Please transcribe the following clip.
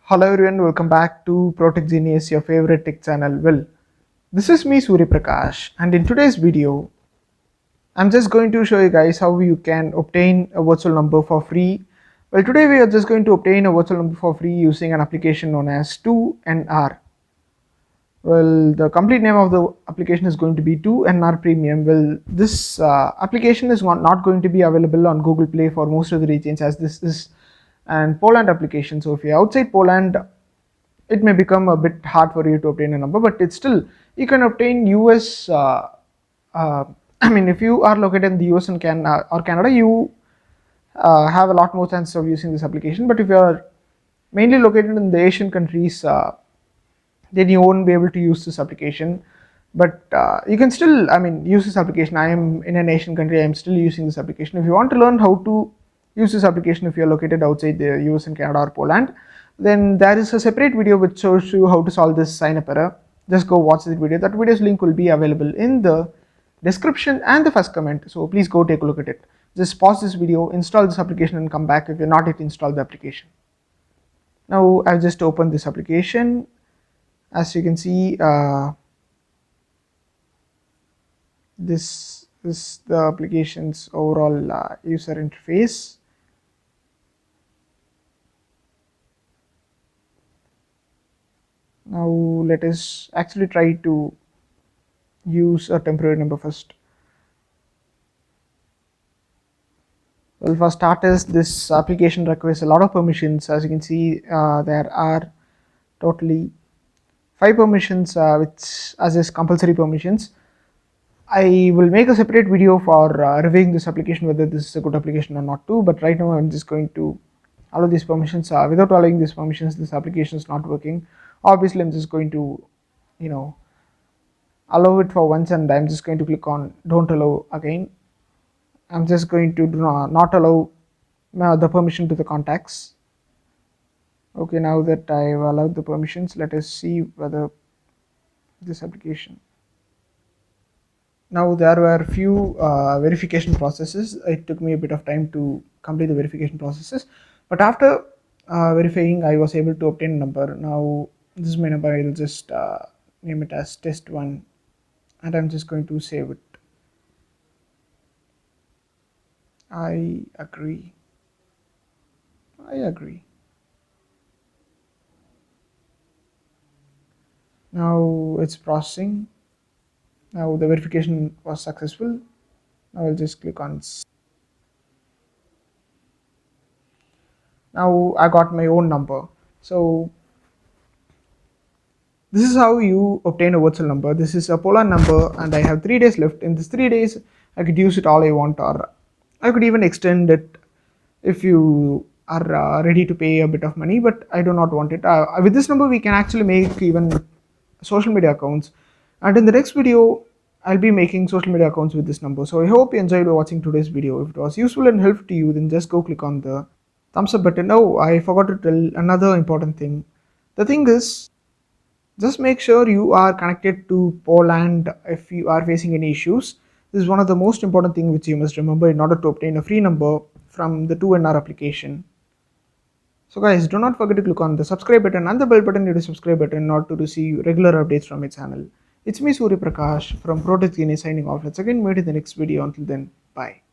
Hello everyone, welcome back to Protech Genius, your favorite tech channel. Well, this is me Surya Prakash, and in today's video, I'm just going to show you guys how you can obtain a virtual number for free. Well, today we are just going to obtain a virtual number for free using an application known as 2NR. Well, the complete name of the application is going to be 2NR Premium. Well, this application is not going to be available on Google Play for most of the regions, as this is an Poland application. So if you're outside Poland, it may become a bit hard for you to obtain a number, but it's still, you can obtain US. Uh, I mean, if you are located in the US and Canada, you have a lot more chances of using this application. But if you are mainly located in the Asian countries, then you won't be able to use this application. But you can still, I mean, use this application. I am in an Asian country, I am still using this application. If you want to learn how to use this application, if you are located outside the US and Canada or Poland, then there is a separate video which shows you how to solve this sign up error. Just go watch that video. That video's link will be available in the description and the first comment, so please go take a look at it. Just pause this video, install this application and come back if you're not yet installed the application. Now I've just opened this application. As you can see, this is the application's overall user interface. Now let us actually try to use a temporary number first. Well, for starters, this application requires a lot of permissions. As you can see, there are totally 5 permissions, which as compulsory permissions. I will make a separate video for reviewing this application, whether this is a good application or not too, but right now I'm just going to allow these permissions. Without allowing these permissions, this application is not working. Obviously, I'm just going to, allow it for once, and I'm just going to click on don't allow again. I'm just going to do not allow the permission to the contacts. Okay, now that I've allowed the permissions, let us see whether this application. Now there were few verification processes. It took me a bit of time to complete the verification processes, but after verifying, I was able to obtain a number. Now this is my number. I'll just name it as test1, and I'm just going to save it. I agree. Now it's processing. Now the verification was successful. Now I'll just click on. Now I got my own number. So this is how you obtain a virtual number. This is a Poland number, and I have 3 days left. In these 3 days, I could use it all I want, or I could even extend it if you are ready to pay a bit of money, but I do not want it. With this number, we can actually make even social media accounts, and in the next video, I'll be making social media accounts with this number. So I hope you enjoyed watching today's video. If it was useful and helpful to you, then just go click on the thumbs up button. Oh, I forgot to tell another important thing. The thing is, just make sure you are connected to Poland if you are facing any issues. This is one of the most important things which you must remember in order to obtain a free number from the 2NR application. So guys, do not forget to click on the subscribe button and the bell button near the subscribe button in order to receive regular updates from my channel. It's me Surya Prakash from Protech signing off. Let's again meet in the next video. Until then, bye.